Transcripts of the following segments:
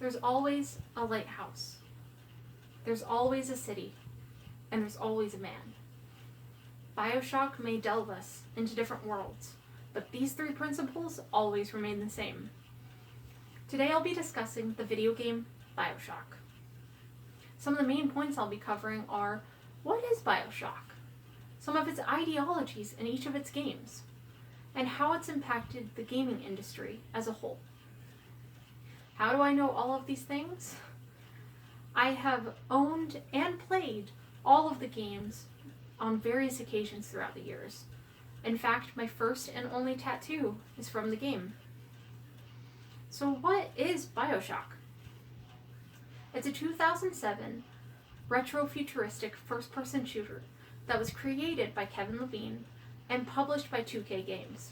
There's always a lighthouse. There's always a city. And there's always a man. BioShock may delve us into different worlds, but these three principles always remain the same. Today I'll be discussing the video game BioShock. Some of the main points I'll be covering are: what is BioShock? Some of its ideologies in each of its games, and how it's impacted the gaming industry as a whole. How do I know all of these things? I have owned and played all of the games on various occasions throughout the years. In fact, my first and only tattoo is from the game. So what is BioShock? It's a 2007 retro-futuristic first-person shooter that was created by Kevin Levine and published by 2K Games.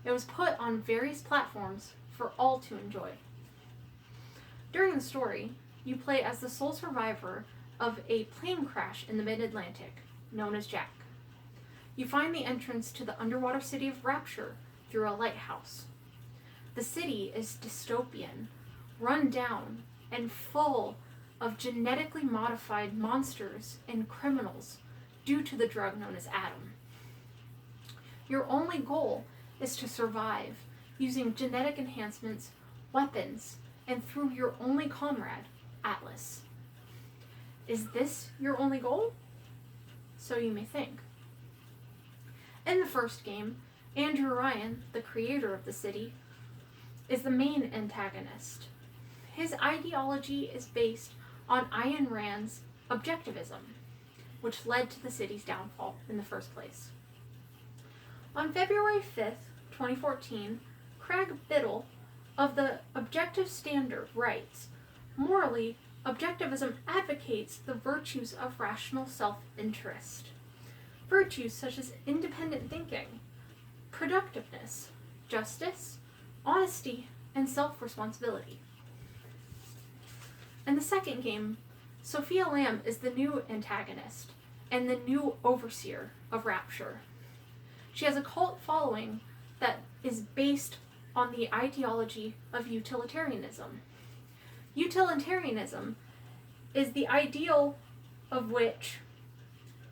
It was put on various platforms for all to enjoy. During the story, you play as the sole survivor of a plane crash in the mid-Atlantic, known as Jack. You find the entrance to the underwater city of Rapture through a lighthouse. The city is dystopian, run down, and full of genetically modified monsters and criminals due to the drug known as Adam. Your only goal is to survive using genetic enhancements, weapons, and through your only comrade, Atlas. Is this your only goal? So you may think. In the first game, Andrew Ryan, the creator of the city, is the main antagonist. His ideology is based on Ayn Rand's objectivism, which led to the city's downfall in the first place. On February 5th, 2014, Craig Biddle of the Objective Standard writes, "Morally, objectivism advocates the virtues of rational self-interest. Virtues such as independent thinking, productiveness, justice, honesty, and self-responsibility." In the second game, Sophia Lamb is the new antagonist and the new overseer of Rapture. She has a cult following that is based on the ideology of utilitarianism. Utilitarianism is the ideal of which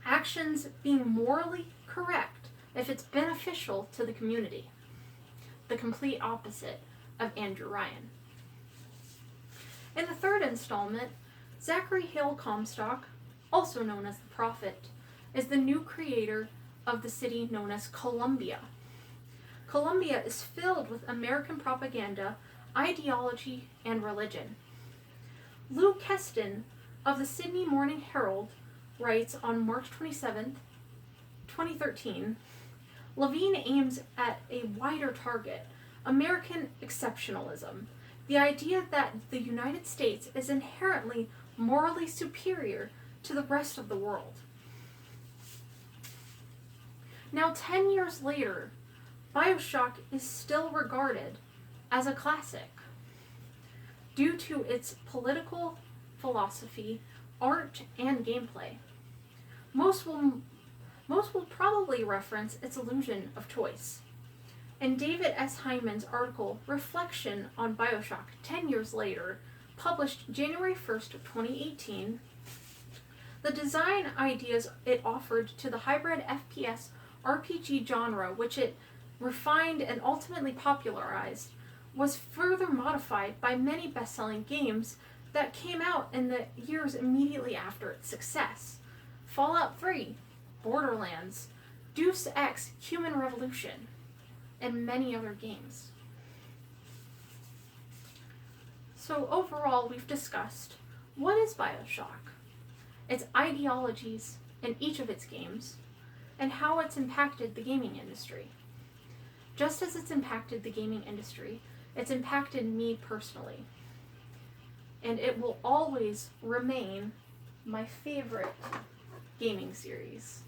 actions being morally correct if it's beneficial to the community. The complete opposite of Andrew Ryan. In the third installment, Zachary Hale Comstock, also known as the Prophet, is the new creator of the city known as Columbia. Columbia is filled with American propaganda, ideology, and religion. Lou Keston of the Sydney Morning Herald writes on March 27, 2013, "Levine aims at a wider target, American exceptionalism, the idea that the United States is inherently morally superior to the rest of the world." Now, 10 years later, BioShock is still regarded as a classic due to its political philosophy, art, and gameplay. Most will probably reference its illusion of choice. In David S. Hyman's article, Reflection on BioShock 10 Years Later, published January 1st of 2018, the design ideas it offered to the hybrid FPS RPG genre, which it refined and ultimately popularized, was further modified by many best-selling games that came out in the years immediately after its success. Fallout 3, Borderlands, Deus Ex Human Revolution, and many other games. So overall, we've discussed what is BioShock, its ideologies in each of its games, and how it's impacted the gaming industry. Just as it's impacted the gaming industry, it's impacted me personally. And it will always remain my favorite gaming series.